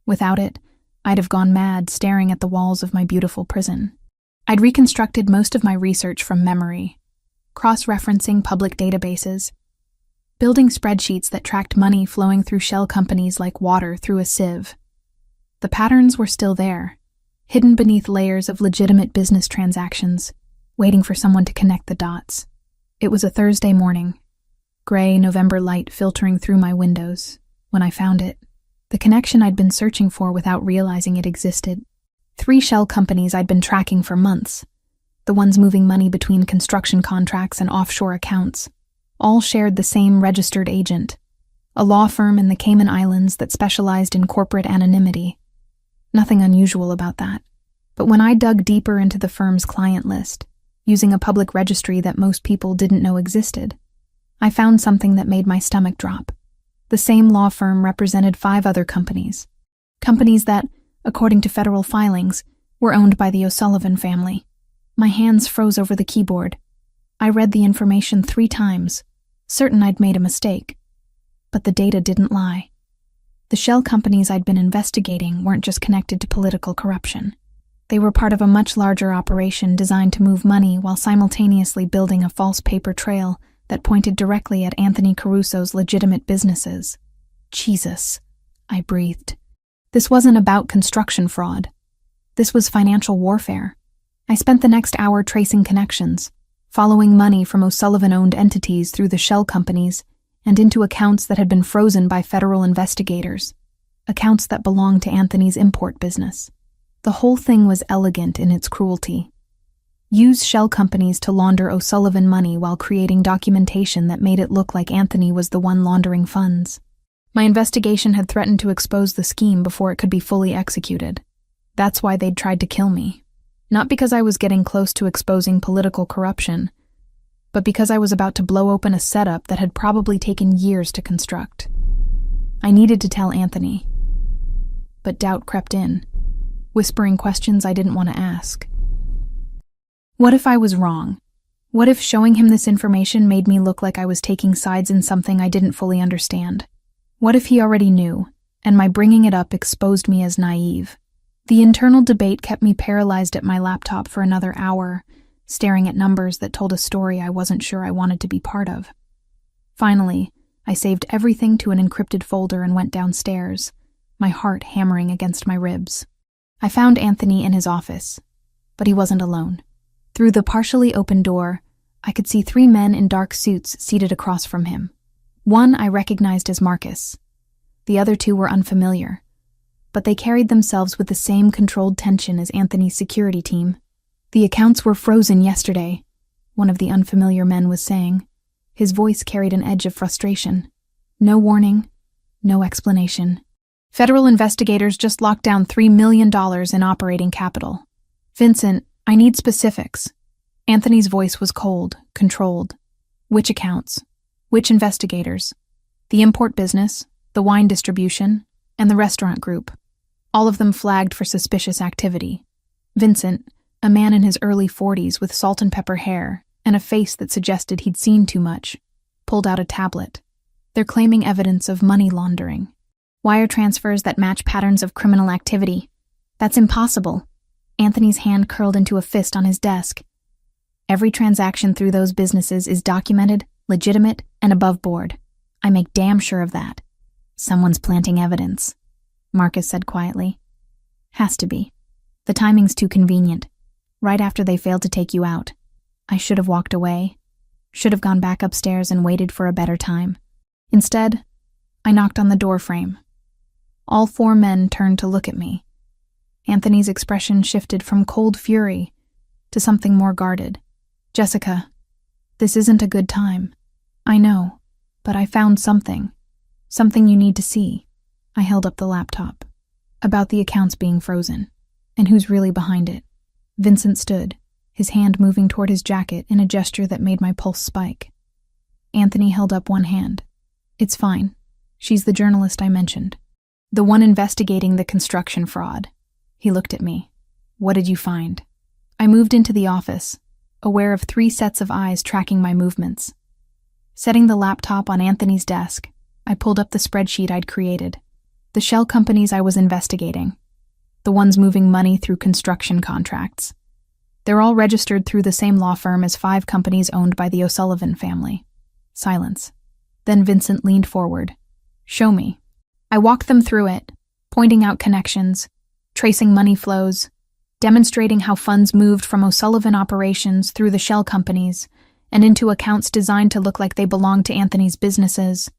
Without it, I'd have gone mad staring at the walls of my beautiful prison. I'd reconstructed most of my research from memory, cross-referencing public databases, building spreadsheets that tracked money flowing through shell companies like water through a sieve. The patterns were still there, hidden beneath layers of legitimate business transactions, waiting for someone to connect the dots. It was a Thursday morning, gray November light filtering through my windows, when I found it. The connection I'd been searching for without realizing it existed. 3 shell companies I'd been tracking for months, the ones moving money between construction contracts and offshore accounts, all shared the same registered agent, a law firm in the Cayman Islands that specialized in corporate anonymity. Nothing unusual about that. But when I dug deeper into the firm's client list, using a public registry that most people didn't know existed, I found something that made my stomach drop. The same law firm represented 5 other companies. Companies that, according to federal filings, were owned by the O'Sullivan family. My hands froze over the keyboard. I read the information 3 times, certain I'd made a mistake. But the data didn't lie. The shell companies I'd been investigating weren't just connected to political corruption. They were part of a much larger operation designed to move money while simultaneously building a false paper trail that pointed directly at Anthony Caruso's legitimate businesses. Jesus, I breathed. This wasn't about construction fraud. This was financial warfare. I spent the next hour tracing connections, following money from O'Sullivan-owned entities through the shell companies and into accounts that had been frozen by federal investigators, accounts that belonged to Anthony's import business. The whole thing was elegant in its cruelty. Use shell companies to launder O'Sullivan money while creating documentation that made it look like Anthony was the one laundering funds. My investigation had threatened to expose the scheme before it could be fully executed. That's why they'd tried to kill me. Not because I was getting close to exposing political corruption, but because I was about to blow open a setup that had probably taken years to construct. I needed to tell Anthony. But doubt crept in, whispering questions I didn't want to ask. What if I was wrong? What if showing him this information made me look like I was taking sides in something I didn't fully understand? What if he already knew, and my bringing it up exposed me as naive? The internal debate kept me paralyzed at my laptop for another hour, staring at numbers that told a story I wasn't sure I wanted to be part of. Finally, I saved everything to an encrypted folder and went downstairs, my heart hammering against my ribs. I found Anthony in his office, but he wasn't alone. Through the partially open door, I could see 3 men in dark suits seated across from him. One I recognized as Marcus. The other 2 were unfamiliar, but they carried themselves with the same controlled tension as Anthony's security team. The accounts were frozen yesterday, one of the unfamiliar men was saying. His voice carried an edge of frustration. No warning, no explanation. Federal investigators just locked down $3 million in operating capital. Vincent, I need specifics. Anthony's voice was cold, controlled. Which accounts? Which investigators? The import business, the wine distribution, and the restaurant group. All of them flagged for suspicious activity. Vincent, a man in his early 40s with salt and pepper hair and a face that suggested he'd seen too much, pulled out a tablet. They're claiming evidence of money laundering. Wire transfers that match patterns of criminal activity. That's impossible. Anthony's hand curled into a fist on his desk. Every transaction through those businesses is documented, legitimate, and above board. I make damn sure of that. Someone's planting evidence, Marcus said quietly. Has to be. The timing's too convenient. Right after they failed to take you out. I should have walked away. Should have gone back upstairs and waited for a better time. Instead, I knocked on the door frame. All 4 men turned to look at me. Anthony's expression shifted from cold fury to something more guarded. Jessica, this isn't a good time. I know, but I found something. Something you need to see. I held up the laptop. About the accounts being frozen. And who's really behind it. Vincent stood, his hand moving toward his jacket in a gesture that made my pulse spike. Anthony held up one hand. It's fine. She's the journalist I mentioned. The one investigating the construction fraud. He looked at me. What did you find? I moved into the office, aware of 3 sets of eyes tracking my movements. Setting the laptop on Anthony's desk, I pulled up the spreadsheet I'd created. The shell companies I was investigating. The ones moving money through construction contracts. They're all registered through the same law firm as 5 companies owned by the O'Sullivan family. Silence. Then Vincent leaned forward. Show me. I walked them through it, pointing out connections, tracing money flows, demonstrating how funds moved from O'Sullivan operations through the shell companies and into accounts designed to look like they belonged to Anthony's businesses.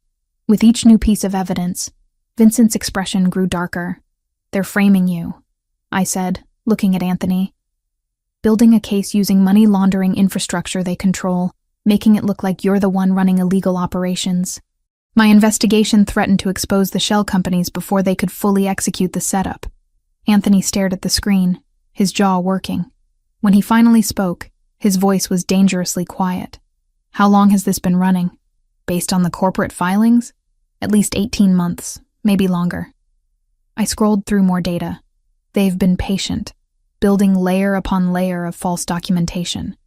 With each new piece of evidence, Vincent's expression grew darker. They're framing you, I said, looking at Anthony. Building a case using money laundering infrastructure they control, making it look like you're the one running illegal operations. My investigation threatened to expose the shell companies before they could fully execute the setup. Anthony stared at the screen, his jaw working. When he finally spoke, his voice was dangerously quiet. How long has this been running? Based on the corporate filings? At least 18 months, maybe longer. I scrolled through more data. They've been patient, building layer upon layer of false documentation.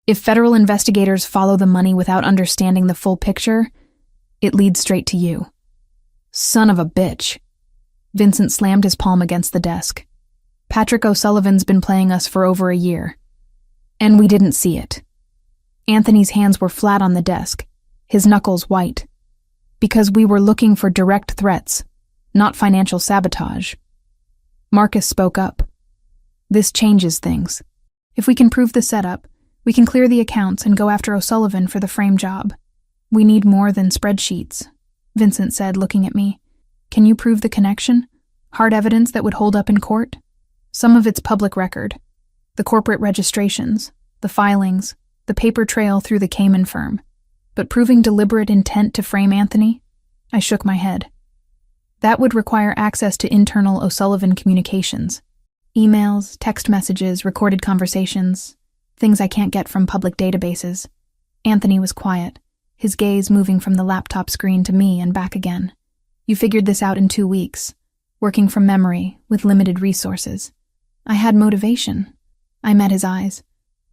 If federal investigators follow the money without understanding the full picture, it leads straight to you. Son of a bitch. Vincent slammed his palm against the desk. Patrick O'Sullivan's been playing us for over a year. And we didn't see it. Anthony's hands were flat on the desk, his knuckles white. Because we were looking for direct threats, not financial sabotage. Marcus spoke up. This changes things. If we can prove the setup, we can clear the accounts and go after O'Sullivan for the frame job. We need more than spreadsheets, Vincent said, looking at me. Can you prove the connection? Hard evidence that would hold up in court? Some of it's public record. The corporate registrations, the filings, the paper trail through the Cayman firm. But proving deliberate intent to frame Anthony? I shook my head. That would require access to internal O'Sullivan communications. Emails, text messages, recorded conversations, things I can't get from public databases. Anthony was quiet, his gaze moving from the laptop screen to me and back again. You figured this out in 2 weeks, working from memory, with limited resources. I had motivation. I met his eyes.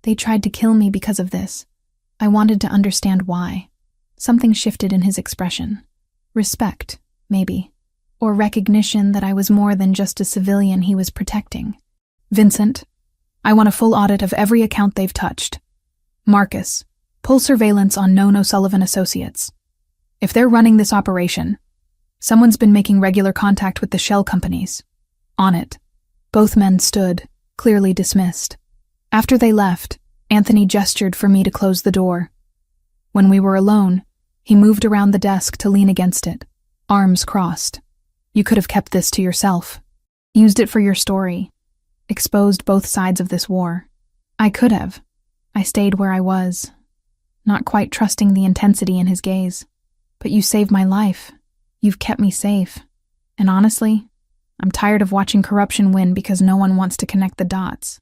They tried to kill me because of this. I wanted to understand why. Something shifted in his expression. Respect, maybe. Or recognition that I was more than just a civilian he was protecting. Vincent, I want a full audit of every account they've touched. Marcus, pull surveillance on known O'Sullivan associates. If they're running this operation, someone's been making regular contact with the shell companies. On it. Both men stood, clearly dismissed. After they left, Anthony gestured for me to close the door. When we were alone, he moved around the desk to lean against it, arms crossed. You could have kept this to yourself. Used it for your story. Exposed both sides of this war. I could have. I stayed where I was, not quite trusting the intensity in his gaze. But you saved my life. You've kept me safe. And honestly, I'm tired of watching corruption win because no one wants to connect the dots.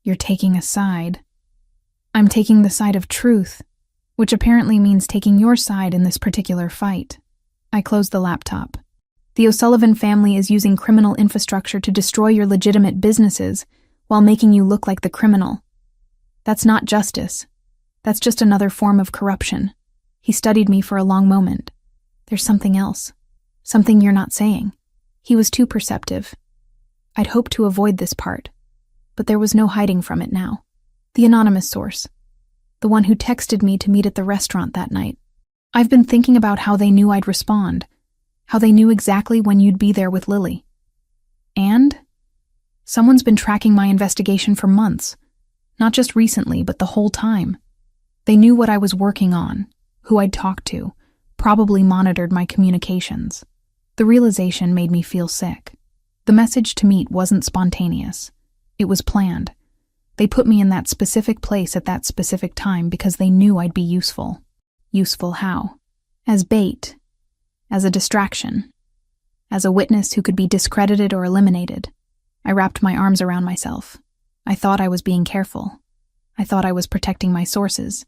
You're taking a side. I'm taking the side of truth, which apparently means taking your side in this particular fight. I closed the laptop. The O'Sullivan family is using criminal infrastructure to destroy your legitimate businesses while making you look like the criminal. That's not justice. That's just another form of corruption. He studied me for a long moment. There's something else. Something you're not saying. He was too perceptive. I'd hoped to avoid this part, but there was no hiding from it now. The anonymous source. The one who texted me to meet at the restaurant that night. I've been thinking about how they knew I'd respond. How they knew exactly when you'd be there with Lily. And someone's been tracking my investigation for months. Not just recently, but the whole time. They knew what I was working on, who I'd talked to, probably monitored my communications. The realization made me feel sick. The message to meet wasn't spontaneous. It was planned. They put me in that specific place at that specific time because they knew I'd be useful. Useful how? As bait. As a distraction. As a witness who could be discredited or eliminated. I wrapped my arms around myself. I thought I was being careful. I thought I was protecting my sources.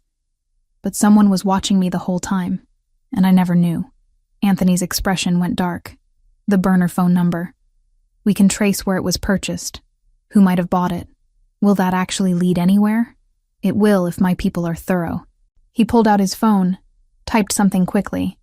but someone was watching me the whole time, and I never knew. Anthony's expression went dark. The burner phone number. We can trace where it was purchased. Who might have bought it? Will that actually lead anywhere? It will if my people are thorough. He pulled out his phone, typed something quickly,